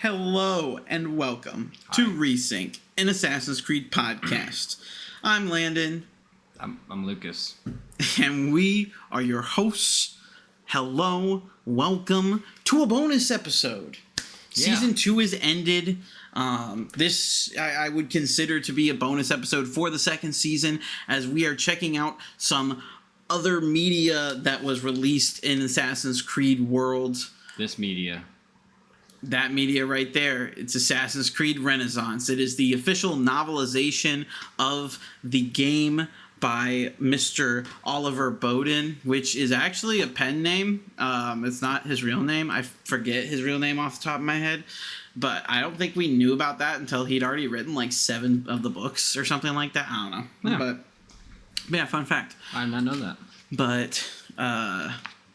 Hello and welcome to Resync, an Assassin's Creed podcast. I'm Landon. I'm Lucas. And we are your hosts. Hello, welcome to a bonus episode. Yeah. Season 2 is ended. This I would consider to be a bonus episode for the second season, as we are checking out some other media that was released in Assassin's Creed worlds. This media. That media right there, it's Assassin's Creed Renaissance. It is the official novelization of the game by Mr. Oliver Bowden, which is actually a pen name. It's not his real name. I forget his real name off the top of my head. But I don't think we knew about that until he'd already written like 7 of the books or something like that. I don't know. Yeah. But yeah, fun fact. I did not know that. But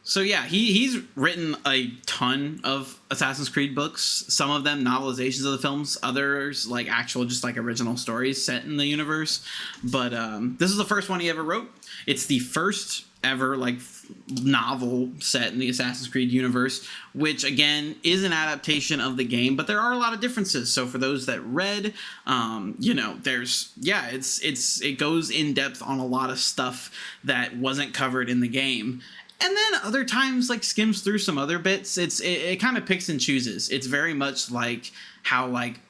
so yeah, he's written a ton of Assassin's Creed books. Some of them novelizations of the films, others like actual just like original stories set in the universe. But this is the first one he ever wrote. It's the first ever like novel set in the Assassin's Creed universe, which again is an adaptation of the game, but there are a lot of differences. So for those that read, it goes in depth on a lot of stuff that wasn't covered in the game. And then other times, like, skims through some other bits. It kind of picks and chooses. It's very much like how, like,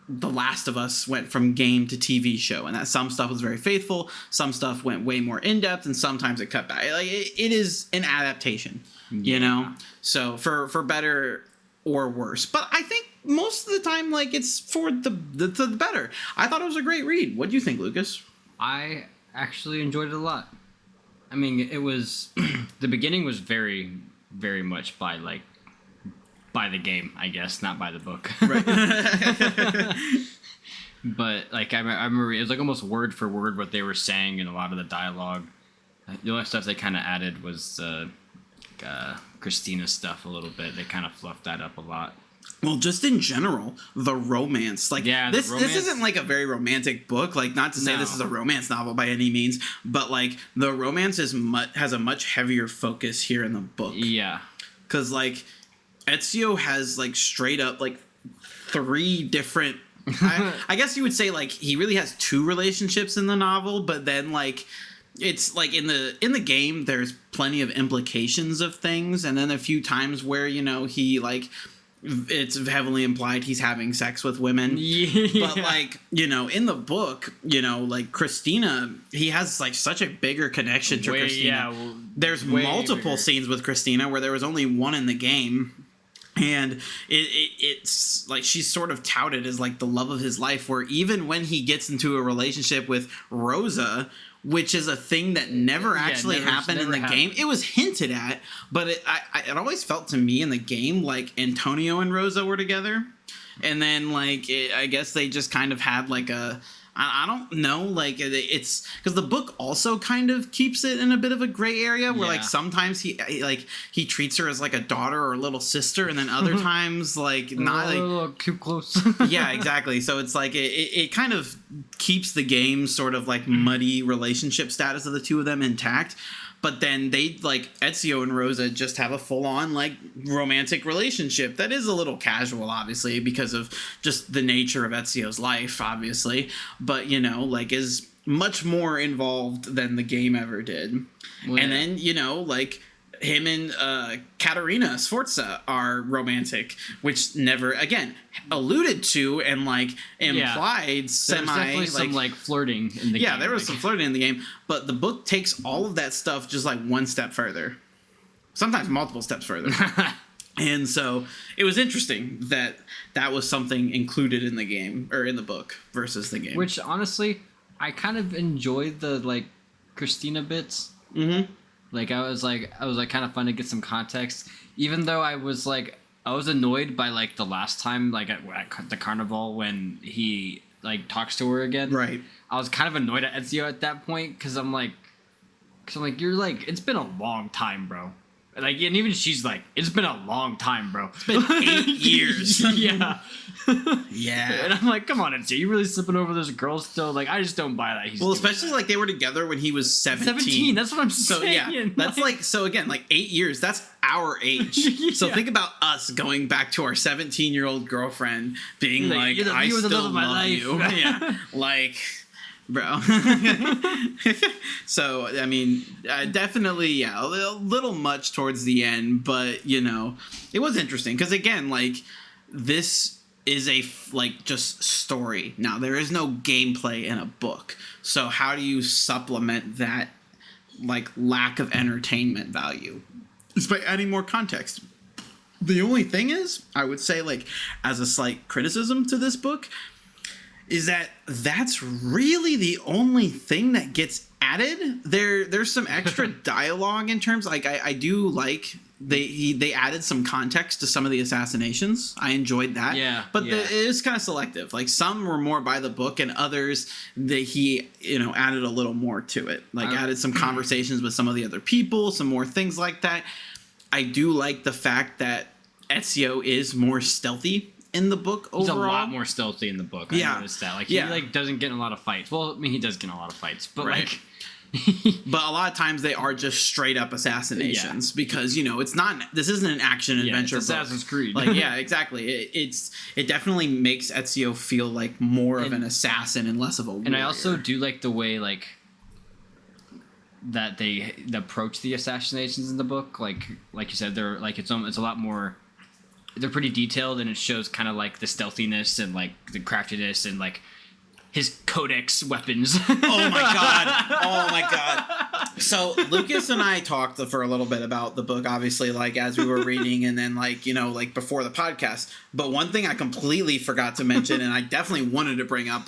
The Last of Us went from game to TV show. And that some stuff was very faithful, some stuff went way more in-depth, and sometimes it cut back. Like, it is an adaptation, you know? So, for better or worse. But I think most of the time, like, it's for the better. I thought it was a great read. What do you think, Lucas? I actually enjoyed it a lot. I mean, it was the beginning was very, very much by the game, I guess, not by the book. Right. But like I remember, it was like almost word for word what they were saying in a lot of the dialogue. The only stuff they kind of added was Christina's stuff a little bit. They kind of fluffed that up a lot. Well, just in general, the romance. Like, yeah, this isn't like a very romantic book. Like, not to say this is a romance novel by any means, but like the romance has a much heavier focus here in the book. Yeah, because like Ezio has like straight up like 3 different. I guess you would say like he really has 2 relationships in the novel, but then like it's like in the game there's plenty of implications of things, and then a few times where he like. It's heavily implied he's having sex with women. Yeah. But, like, in the book, like, Christina, he has, like, such a bigger connection to Christina. Yeah, well, there's multiple scenes with Christina where there was only one in the game. And it's, like, she's sort of touted as, like, the love of his life, where even when he gets into a relationship with Rosa, which is a thing that never happened in the game. It was hinted at, but it always felt to me in the game like Antonio and Rosa were together. And then, like, I guess they just kind of had, like, I don't know, like, it's... Because the book also kind of keeps it in a bit of a gray area, where, like, sometimes he treats her as, like, a daughter or a little sister, and then other times, like, not, like... too close. Yeah, exactly. So it's, like, it kind of keeps the game sort of, like, muddy relationship status of the two of them intact. But then they, like, Ezio and Rosa just have a full-on, like, romantic relationship that is a little casual, obviously, because of just the nature of Ezio's life, obviously. But, like, is much more involved than the game ever did. Well, and then, like... him and Caterina Sforza are romantic, which never, again, alluded to and, like, implied semi... There's definitely some, like, flirting in the game. Yeah, there was some flirting in the game, but the book takes all of that stuff just, like, one step further. Sometimes multiple steps further. And so it was interesting that was something included in the game, or in the book, versus the game. Which, honestly, I kind of enjoyed the, like, Christina bits. Mm-hmm. Like, I was kind of fun to get some context, even though I was annoyed by, like, the last time, like, at the carnival when he, like, talks to her again. Right. I was kind of annoyed at Ezio at that point, because I'm like, you're, like, it's been a long time, bro. Like, and even she's like, it's been a long time, bro. It's been 8 years. Yeah. Yeah. And I'm like, come on, Itzy, you really slipping over this girl still? Like, I just don't buy that. Well, especially like they were together when he was 17. That's what I'm saying. Yeah, that's like, so again, like 8 years, that's our age. Yeah. So think about us going back to our 17-year-old girlfriend being like, I still love you. Yeah. Like, bro. So, I mean, definitely, yeah, a little much towards the end, but, you know, it was interesting because, again, like, this is a, like, just story. Now, there is no gameplay in a book. So how do you supplement that, like, lack of entertainment value? It's by adding more context. The only thing is, I would say, like, as a slight criticism to this book, is that that's really the only thing that gets added. There's some extra dialogue in terms, like, I do like they added some context to some of the assassinations. I enjoyed that. Yeah. But it is kind of selective. Like, some were more by the book, and others that he, you know, added a little more to it. Like, added some conversations with some of the other people, some more things like that. I do like the fact that Ezio is more stealthy in the book overall. He's a lot more stealthy in the book. I noticed that. Like, he like doesn't get in a lot of fights. Well, I mean, he does get in a lot of fights, but like but a lot of times they are just straight up assassinations because, you know, it's not, this isn't an action adventure it's Assassin's Creed. Like, yeah, exactly. It definitely makes Ezio feel like more of an assassin and less of a warrior. And I also do like the way, like, that they approach the assassinations in the book. Like you said, they're like, it's a lot more, they're pretty detailed, and it shows kind of like the stealthiness and like the craftiness and like his codex weapons. Oh my god. So Lucas and I talked for a little bit about the book, obviously, like as we were reading, and then like, you know, like before the podcast. But one thing I completely forgot to mention, and I definitely wanted to bring up,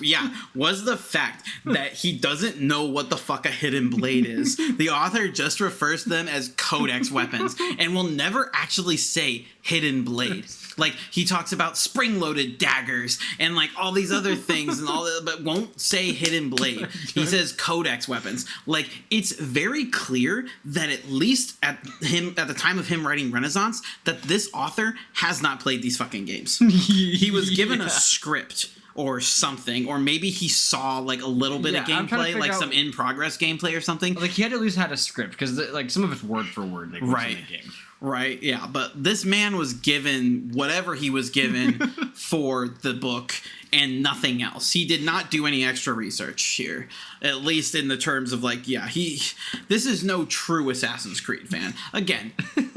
was the fact that he doesn't know what the fuck a hidden blade is. The author just refers to them as codex weapons and will never actually say hidden blade. Like, he talks about spring-loaded daggers and like all these other things and all that, but won't say hidden blade. He says codex weapons. Like, it's very clear that at least at the time of him writing Renaissance, that this author has not played these fucking games. He was given a script or something, or maybe he saw like a little bit of gameplay, like some in-progress gameplay or something. Like, he had at least had a script, because like some of it's word for word, like, what's in the game. Right, yeah, but this man was given whatever he was given for the book and nothing else. He did not do any extra research here, at least in the terms of like, this is no true Assassin's Creed fan. Again,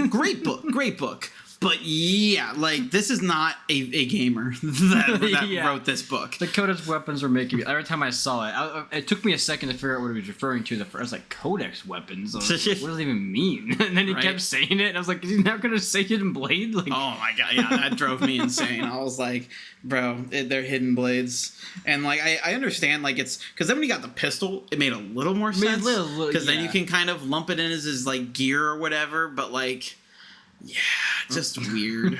great book. But yeah, like, this is not a gamer that wrote this book. The codex weapons were making me, every time I saw it, it took me a second to figure out what he was referring to. I was like, codex weapons? I was like, what does it even mean? And then he kept saying it, and I was like, is he not going to say hidden blade? Like, oh my god, yeah, that drove me insane. I was like, bro, they're hidden blades. And like, I understand, like, it's, because then when you got the pistol, it made a little more sense. Because then you can kind of lump it in as his, like, gear or whatever, but like, yeah, just weird.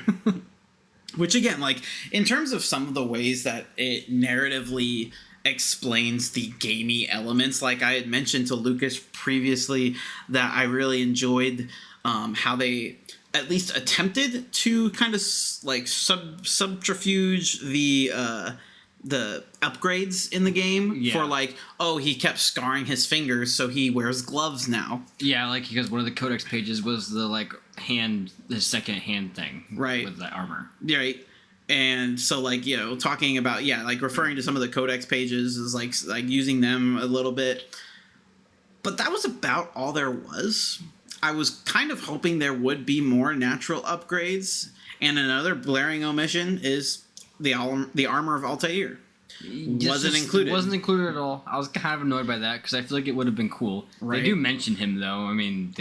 Which, again, like, in terms of some of the ways that it narratively explains the gamey elements, like I had mentioned to Lucas previously, that I really enjoyed how they at least attempted to kind of like subterfuge the upgrades in the game for like, oh, he kept scarring his fingers, so he wears gloves now. Yeah, like, because one of the codex pages was the like the second hand thing, right, with the armor, right. And so, like, you know, talking about like referring to some of the codex pages is like using them a little bit, but that was about all there was. I was kind of hoping there would be more natural upgrades, and another blaring omission is the armor of Altair. Wasn't included at all. I was kind of annoyed by that because I feel like it would have been cool. Right. They do mention him though. I mean,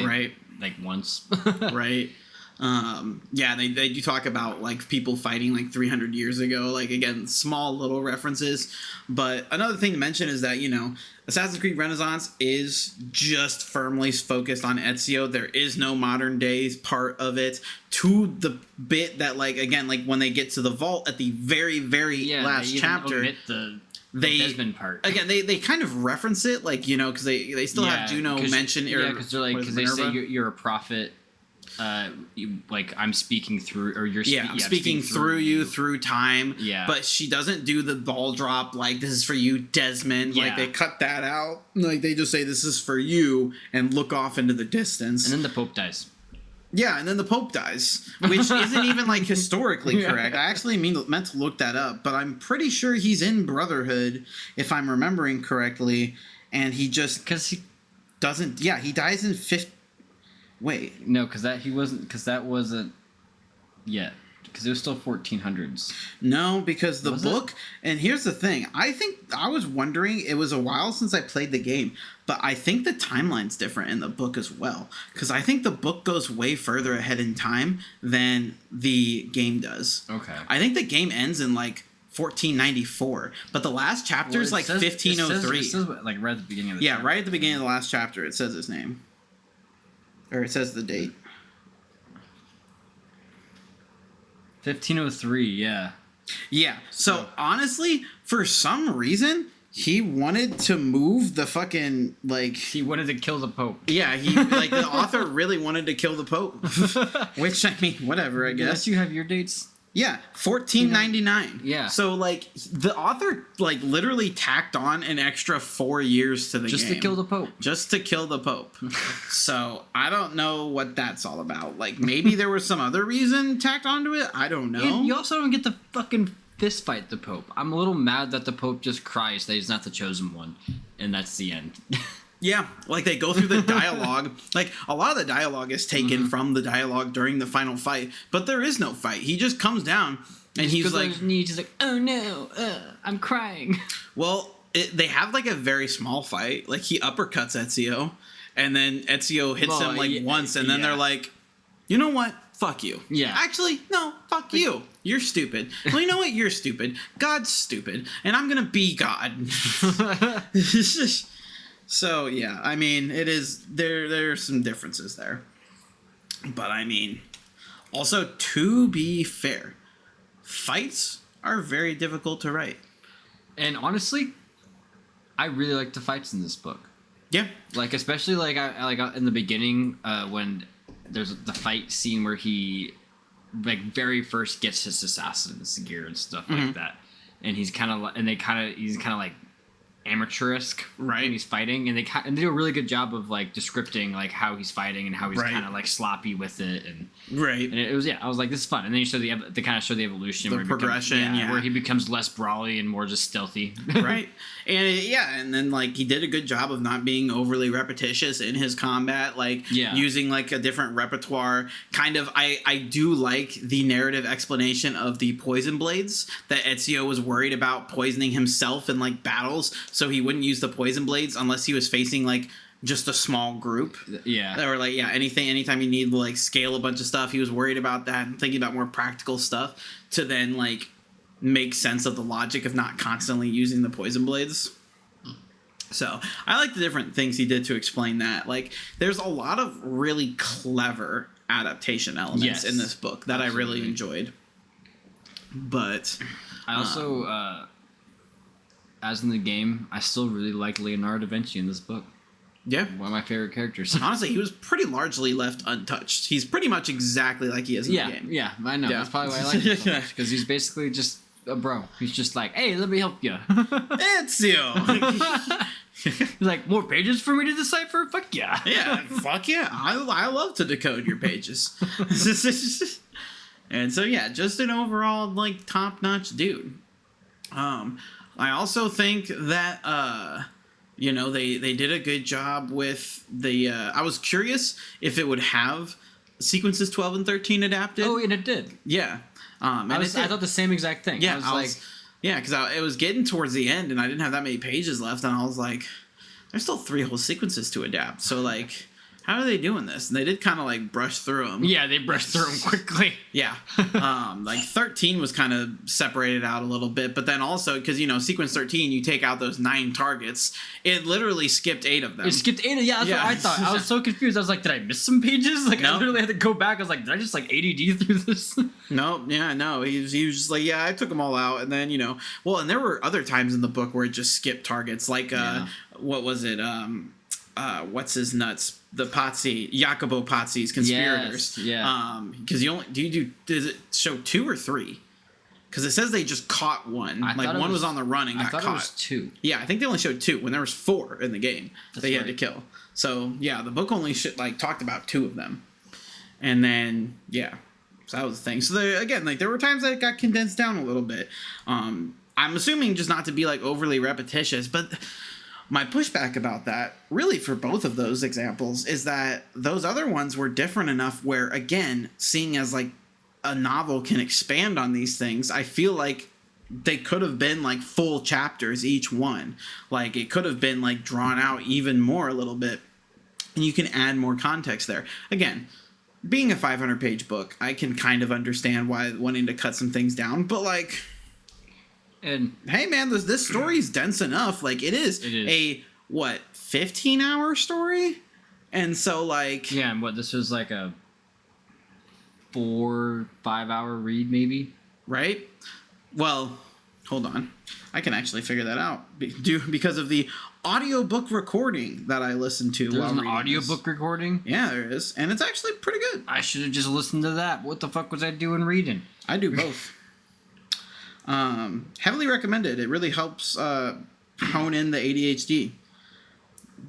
like once. Right. They do talk about like people fighting like 300 years ago. Like, again, small little references. But another thing to mention is that, you know, Assassin's Creed Renaissance is just firmly focused on Ezio. There is no modern days part of it, to the bit that, like, again, like when they get to the vault at the very, very last chapter, omit the Desmond part. Again, they kind of reference it, like, you know, because they still have Juno mention. Because they're like, because they say you're a prophet. I'm speaking through, or you're I'm speaking through you through time. Yeah. But she doesn't do the ball drop like, this is for you, Desmond. Yeah. Like, they cut that out. Like, they just say, this is for you, and look off into the distance. And then the Pope dies. Yeah, and then the Pope dies, which isn't even, like, historically correct. I actually meant to look that up, but I'm pretty sure he's in Brotherhood, if I'm remembering correctly, and he just... Because he... doesn't... Yeah, he dies in... Wait. No, because that wasn't yet. Because it was still 1400s. No, because the book... it? And here's the thing. I was wondering... It was a while since I played the game, but I think the timeline's different in the book as well. Because I think the book goes way further ahead in time than the game does. Okay. I think the game ends in, like, 1494, but the last chapter is, like, 1503. It says, like, right at the beginning of the chapter. Right at the beginning of the last chapter, it says his name. Or it says the date. 1503, yeah. Yeah. So honestly, for some reason, he wanted to move the fucking, like... He wanted to kill the Pope. Yeah, the author really wanted to kill the Pope. Which, I mean, whatever, I guess. Unless you have your dates. Yeah, 1499. Yeah. So, like, the author, like, literally tacked on an extra 4 years to the game. Just to kill the Pope. Just to kill the Pope. So, I don't know what that's all about. Like, maybe there was some other reason tacked onto it. I don't know. And you also don't get to fucking fist fight the Pope. I'm a little mad that the Pope just cries that he's not the chosen one. And that's the end. Yeah, like they go through the dialogue. Like, a lot of the dialogue is taken from the dialogue during the final fight, but there is no fight. He just comes down and he's like, he's like, oh no, I'm crying. Well, they have like a very small fight. Like, he uppercuts Ezio, and then Ezio hits him like once, and then they're like, you know what? Fuck you. Yeah. Actually, no, fuck you. You're stupid. Well, you know what? You're stupid. God's stupid, and I'm gonna be God. So, yeah, I mean, it is, there are some differences there. But, I mean, also, to be fair, fights are very difficult to write. And honestly, I really like the fights in this book. Yeah. Like, especially, like, I in the beginning, when there's the fight scene where he, like, very first gets his assassin's gear and stuff like that. And he's kind of, he's kind of, like, amateurish, right? And he's fighting, and they do a really good job of like descripting like how he's fighting and how he's kind of like sloppy with it, and and it was I was like, this is fun. And then you show they kind of show the evolution, the progression, where he becomes less brawly and more just stealthy, right? And then like he did a good job of not being overly repetitious in his combat, like using like a different repertoire. Kind of, I do like the narrative explanation of the poison blades, that Ezio was worried about poisoning himself in like battles, so he wouldn't use the poison blades unless he was facing like just a small group. Yeah. Or like, anytime you need to like scale a bunch of stuff, he was worried about that and thinking about more practical stuff to then like make sense of the logic of not constantly using the poison blades. So I like the different things he did to explain that. Like, there's a lot of really clever adaptation elements in this book that I really enjoyed. But I also as in the game, I still really like Leonardo da Vinci in this book. Yeah. One of my favorite characters. Honestly, he was pretty largely left untouched. He's pretty much exactly like he is in the game. Yeah, I know. That's probably why I like him so much, because he's basically just a bro. He's just like, hey, let me help you. Ezio! He's like, more pages for me to decipher? Fuck yeah. Yeah, fuck yeah. I love to decode your pages. And so, yeah, just an overall, like, top-notch dude. I also think that, you know, they did a good job with the... I was curious if it would have sequences 12 and 13 adapted. Oh, and it did. Yeah. And I thought the same exact thing. Yeah, because it was getting towards the end, and I didn't have that many pages left, and I was like, there's still 3 whole sequences to adapt. So, like, how are they doing this? And they did kind of, like, brush through them. Yeah, they brushed through them quickly. Yeah. Like, 13 was kind of separated out a little bit, but then also, because, you know, sequence 13, you take out those 9 targets, it literally skipped 8 of them. It skipped 8 of that's what I thought. I was so confused. I was like, did I miss some pages? Like, I literally had to go back. I was like, did I just, like, ADD through this? No. He was just like, yeah, I took them all out, and then, you know, well, and there were other times in the book where it just skipped targets, like, what was it, what's his nuts, the Pazzi, Jacopo Pazzi's conspirators. Yes, yeah. Because you only does it show 2 or 3? Because it says they just caught one. One was on the run and got caught. I thought it was 2. Yeah, I think they only showed 2 when there was 4 in the game. That's had to kill. So yeah, the book only talked about 2 of them, and then yeah, so that was the thing. So there were times that it got condensed down a little bit. I'm assuming just not to be like overly repetitious, but my pushback about that, really for both of those examples, is that those other ones were different enough where, again, seeing as like a novel can expand on these things, I feel like they could have been like full chapters each one. Like it could have been like drawn out even more a little bit, and you can add more context there. Again, being a 500-page book, I can kind of understand why wanting to cut some things down, but like, and hey man, this story's dense enough. Like it is a 15-hour story, and so like and this was like a 4-5 hour read maybe, right? Well, hold on, I can actually figure that out because of the audiobook recording that I listened to. There's an audiobook recording? Yeah, there is, and it's actually pretty good. I should have just listened to that. What the fuck was I doing reading? I do both. Heavily recommended. It really helps hone in the ADHD.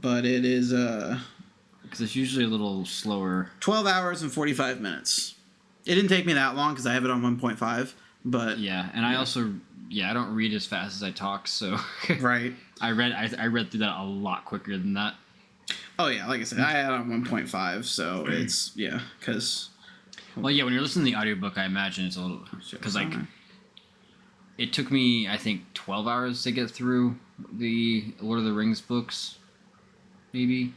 But it is because it's usually a little slower. 12 hours and 45 minutes. It didn't take me that long because I have it on 1.5. But yeah, and I also I don't read as fast as I talk, so right. I read through that a lot quicker than that. Oh yeah, like I said, I had it on 1.5, so it's because. Well, yeah, when you're listening to the audiobook, I imagine it's a little because like. It took me, I think, 12 hours to get through the Lord of the Rings books. Maybe.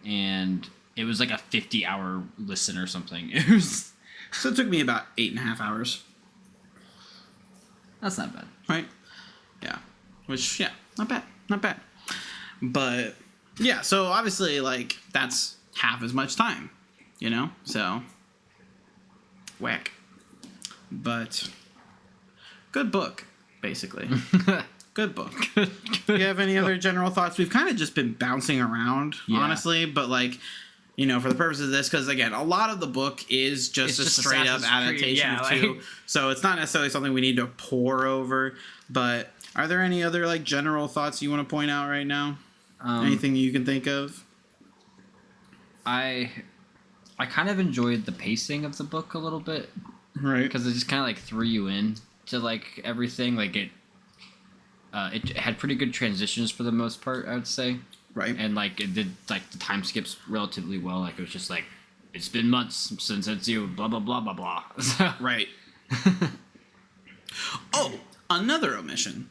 And it was like a 50-hour listen or something. So it took me about 8.5 hours. That's not bad. Right? Yeah. Which, not bad. But, yeah, so obviously, like, that's half as much time, So, whack. But good book, basically. Good book. Do you have any other general thoughts? We've kind of just been bouncing around, honestly, but like, for the purpose of this, because again, a lot of the book is just a straight up adaptation of 2, so it's not necessarily something we need to pore over. But are there any other like general thoughts you want to point out right now? Anything you can think of? I kind of enjoyed the pacing of the book a little bit. Right, because it just kind of like threw you in to like everything. Like it had pretty good transitions for the most part, I would say. Right, and like it did like the time skips relatively well. Like it was just like it's been months since Ezio blah blah blah blah blah. Right. Oh, another omission.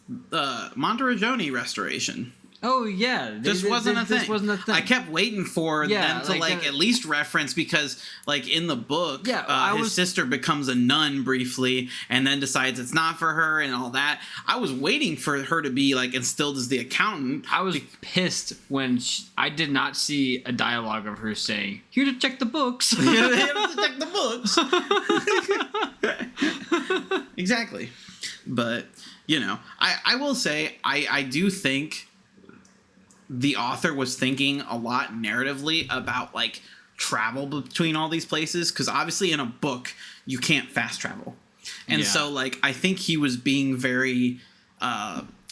Monteriggioni restoration. Oh yeah, This wasn't a thing. I kept waiting for them to like at least reference, because like in the book, his sister becomes a nun briefly and then decides it's not for her and all that. I was waiting for her to be like instilled as the accountant. I was pissed when I did not see a dialogue of her saying, "Here to check the books." Here to check the books. Exactly, but I will say I do think the author was thinking a lot narratively about like travel between all these places, because obviously in a book you can't fast travel, and so like I think he was being very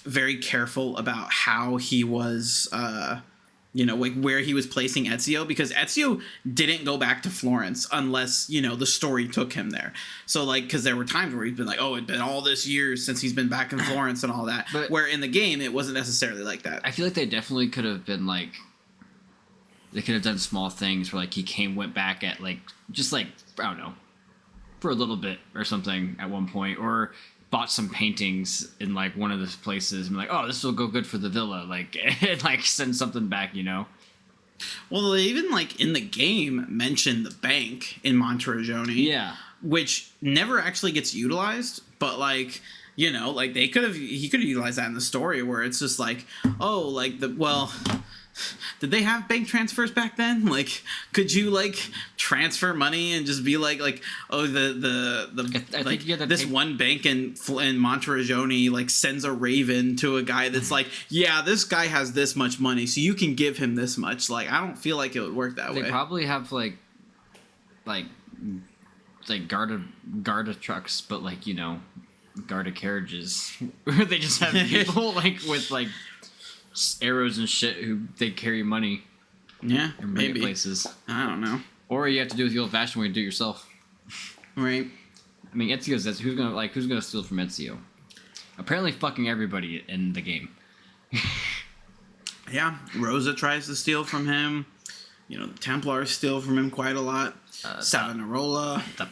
very careful about how he was like where he was placing Ezio, because Ezio didn't go back to Florence unless the story took him there. So like, because there were times where he's been like, oh, it's been all this years since he's been back in Florence and all that, but where in the game it wasn't necessarily like that. I feel like they definitely could have been like, they could have done small things where like he went back at like just like, I don't know, for a little bit or something at one point, or bought some paintings in like one of the places and like, oh, this will go good for the villa, like, and like send something back, Well, they even like in the game mentioned the bank in Monteriggioni, which never actually gets utilized, but like You know, like he could have utilized that in the story where it's just like, oh, like did they have bank transfers back then? Like, could you like transfer money and just be like, oh, I like this one bank in Monterrey like sends a raven to a guy that's like, yeah, this guy has this much money, so you can give him this much. Like, I don't feel like it would work that way. They probably have like Garda trucks, but like, you know, Garda carriages where they just have people like with like arrows and shit who they carry money. Yeah, and bring it places. I don't know. Or you have to do it the old-fashioned way and do it yourself. Right. I mean, Ezio's who's gonna steal from Ezio? Apparently, fucking everybody in the game. Yeah, Rosa tries to steal from him. You know, the Templars steal from him quite a lot. Savonarola. The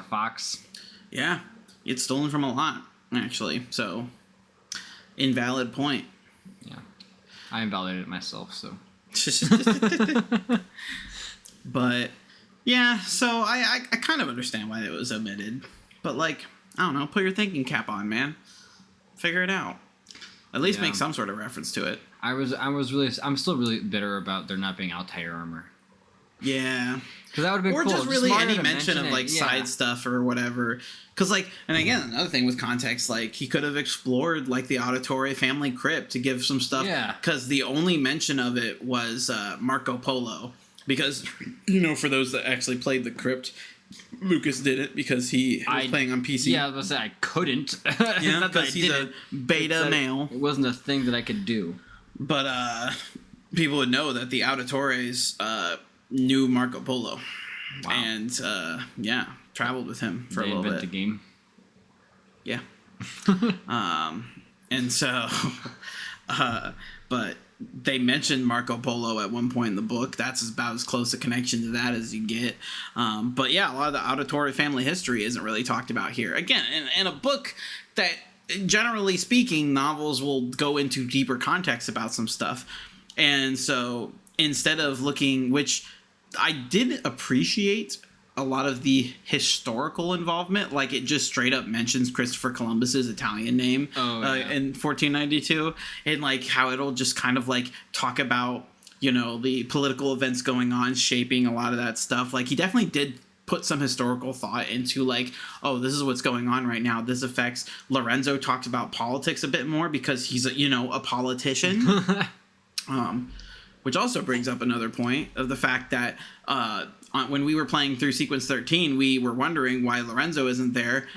fox. Yeah, it's stolen from a lot, actually. So, invalid point. Yeah. I invalidated it myself, so. But, yeah, so I kind of understand why it was omitted. But, like, I don't know, put your thinking cap on, man. Figure it out. At least make some sort of reference to it. I'm still really bitter about there not being Altair armor. Yeah. Because that would have been cool. Or just really any mention of, like, side stuff or whatever. Because, like, and again, another thing with context, like, he could have explored, like, the Auditore family crypt to give some stuff. Yeah. Because the only mention of it was Marco Polo. Because, you know, for those that actually played the crypt, Lucas did it because he was playing on PC. Yeah, I was going to say I couldn't. Yeah, because he's a beta male. It wasn't a thing that I could do. But people would know that the Auditores knew Marco Polo. Wow. And, traveled with him for a little bit. The game. Yeah. And so, but they mentioned Marco Polo at one point in the book. That's about as close a connection to that as you get. But yeah, a lot of the Auditore family history isn't really talked about here. Again, in a book that, generally speaking, novels will go into deeper context about some stuff. And so instead of looking, which I did appreciate a lot of the historical involvement, like it just straight up mentions Christopher Columbus's Italian name in 1492, and like how it'll just kind of like talk about, you know, the political events going on shaping a lot of that stuff. Like he definitely did put some historical thought into like, oh, this is what's going on right now. This affects Lorenzo. Talks about politics a bit more because he's a politician. Which also brings up another point of the fact that when we were playing through Sequence 13, we were wondering why Lorenzo isn't there.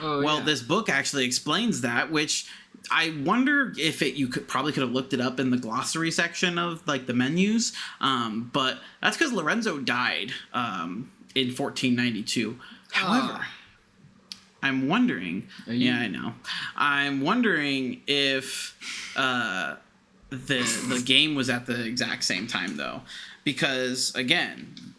This book actually explains that, which I wonder if you could have looked it up in the glossary section of like the menus. But that's because Lorenzo died in 1492. However, I'm wondering. Yeah, I know. I'm wondering if the game was at the exact same time though, because again,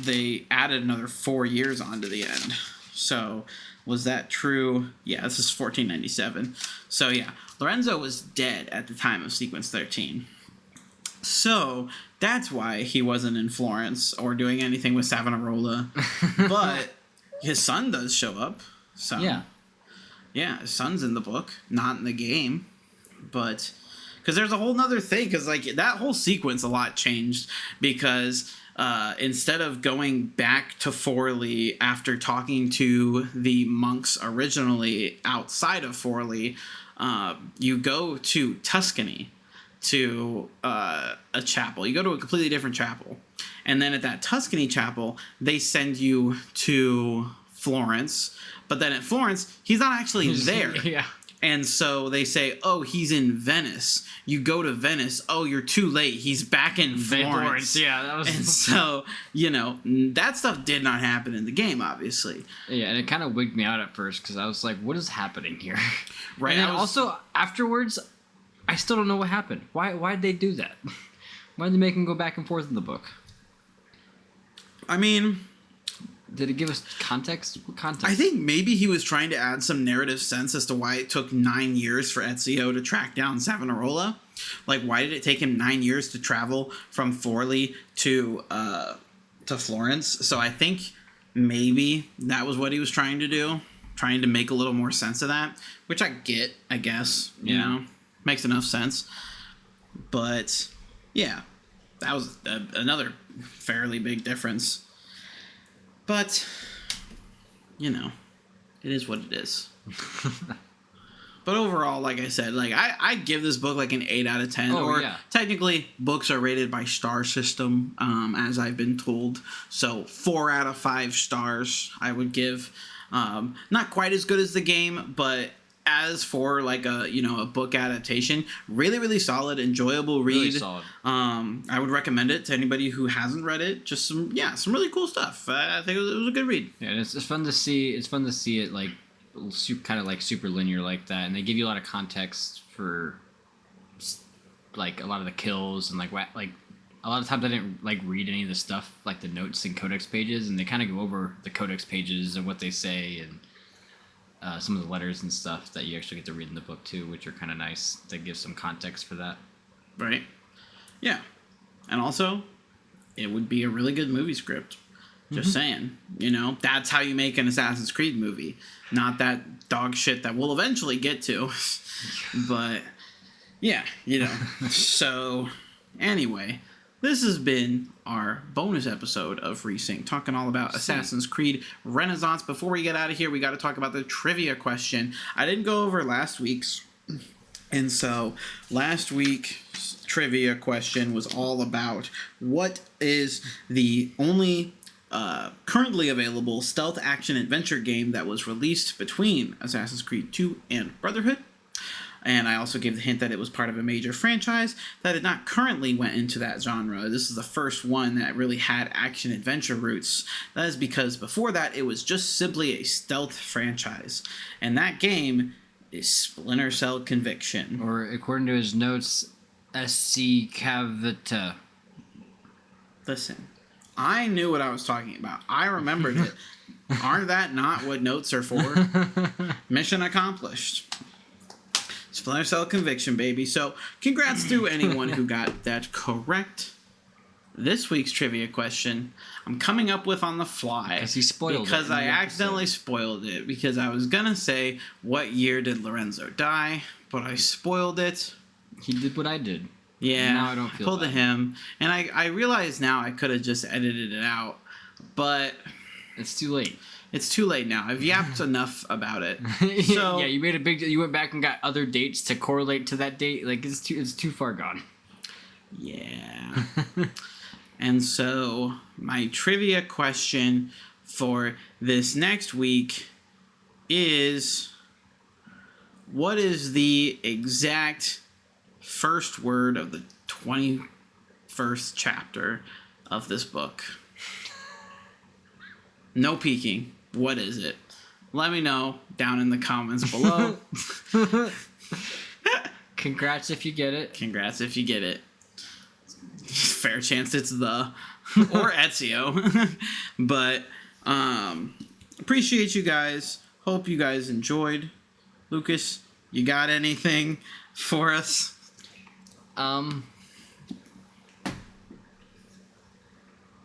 they added another 4 years onto the end. So was that true? Yeah, this is 1497. So yeah, Lorenzo was dead at the time of Sequence 13. So that's why he wasn't in Florence or doing anything with Savonarola. But his son does show up. So yeah, his son's in the book, not in the game. But because there's a whole nother thing, because like that whole sequence a lot changed because instead of going back to Forlì after talking to the monks originally outside of Forlì, you go to Tuscany to a chapel. You go to a completely different chapel. And then at that Tuscany chapel, they send you to Florence. But then at Florence, he's not actually there. Yeah. And so they say, oh, he's in Venice. You go to Venice. Oh, you're too late. He's back in Florence. Yeah, that was... And so, that stuff did not happen in the game, obviously. Yeah, and it kind of wigged me out at first because I was like, what is happening here? Right. And then also, afterwards, I still don't know what happened. Why'd they do that? Why'd they make him go back and forth in the book? I mean... Did it give us context? What context? I think maybe he was trying to add some narrative sense as to why it took 9 years for Ezio to track down Savonarola. Like, why did it take him 9 years to travel from Forlì to Florence? So I think maybe that was what he was trying to do. trying to make a little more sense of that, which I get, I guess, you know, makes enough sense. But yeah, that was another fairly big difference. But, you know, it is what it is. But overall, like I said, like I give this book like an 8 out of 10. Technically, books are rated by star system, as I've been told. So 4 out of 5 stars I would give. Not quite as good as the game, but as for like a book adaptation, really, really solid, enjoyable read. Really solid. I would recommend it to anybody who hasn't read it. Just some really cool stuff. I think it was a good read. Yeah, and it's fun to see. It's fun to see it like kind of like super linear like that, and they give you a lot of context for like a lot of the kills and like a lot of times I didn't like read any of the stuff like the notes and codex pages, and they kind of go over the codex pages and what they say and some of the letters and stuff that you actually get to read in the book too, which are kind of nice to give some context for that. Right. Yeah. And also, it would be a really good movie script. Just saying, that's how you make an Assassin's Creed movie. Not that dog shit that we'll eventually get to. But, yeah, So, anyway, this has been our bonus episode of Resync, talking all about Assassin's Creed Renaissance. Before we get out of here, we got to talk about the trivia question. I didn't go over last week's. And so, last week's trivia question was all about what is the only currently available stealth action adventure game that was released between Assassin's Creed 2 and Brotherhood. And I also gave the hint that it was part of a major franchise that had not currently went into that genre. This is the first one that really had action adventure roots. That is because before that, it was just simply a stealth franchise. And that game is Splinter Cell Conviction. Or, according to his notes, SC Cavita. Listen, I knew what I was talking about. I remembered it. Aren't that not what notes are for? Mission accomplished. Splinter Cell Conviction, baby. So, congrats to anyone who got that correct. This week's trivia question, I'm coming up with on the fly. Because he spoiled it. Because I accidentally spoiled it. Because I was going to say, what year did Lorenzo die? But I spoiled it. He did what I did. Yeah, now I don't feel pulled bad. to him. And I realize now I could have just edited it out. But it's too late. It's too late now. I've yapped enough about it. So, yeah, you went back and got other dates to correlate to that date. Like it's too far gone. Yeah. And so my trivia question for this next week is, what is the exact first word of the 21st chapter of this book? No peeking. What is it? Let me know down in the comments below. Congrats if you get it. Congrats if you get it. Fair chance it's the or Ezio. But appreciate you guys. Hope you guys enjoyed. Lucas, you got anything for us?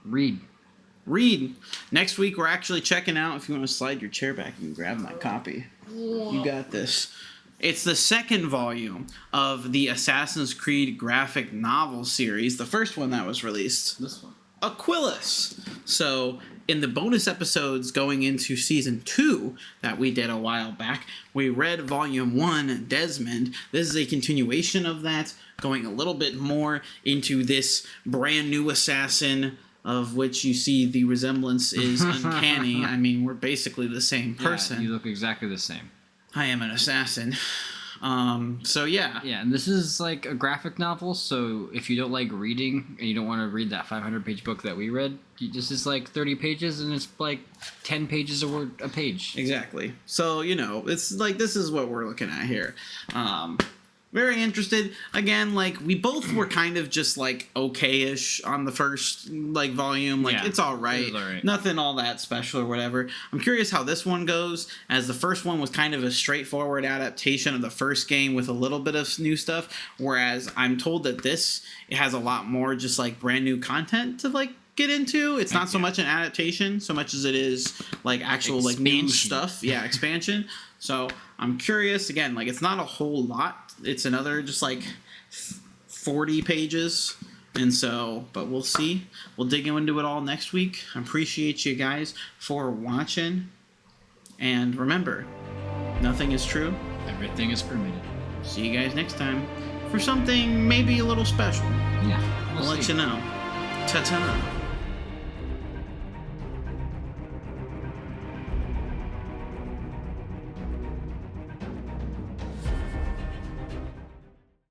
Read. Next week we're actually checking out, if you want to slide your chair back and grab my copy. You got this. It's the second volume of the Assassin's Creed graphic novel series, the first one that was released. This one. Aquilus. So, in the bonus episodes going into Season 2 that we did a while back, we read Volume 1, Desmond. This is a continuation of that, going a little bit more into this brand new assassin, of which you see the resemblance is uncanny. I mean, we're basically the same person. Yeah, you look exactly the same. I am an assassin. So yeah. Yeah, and this is like a graphic novel, so if you don't like reading and you don't want to read that 500-page book that we read, this is like 30 pages and it's like 10 pages a page. Exactly. So, it's like this is what we're looking at here. Very interested. Again, like, we both were kind of just, like, okay-ish on the first, like, volume. Like, it's all right. It was all right. Nothing all that special or whatever. I'm curious how this one goes, as the first one was kind of a straightforward adaptation of the first game with a little bit of new stuff, whereas I'm told that it has a lot more just, like, brand new content to, like, get into. It's not so Yeah. much an adaptation so much as it is like actual like new Expansion. stuff. Yeah, expansion. So I'm curious again. Like it's not a whole lot. It's another just like 40 pages. And so, but we'll see. We'll dig into it all next week. I appreciate you guys for watching. And remember, nothing is true. Everything is permitted. See you guys next time for something maybe a little special. Yeah, I'll let you know. Ta-ta.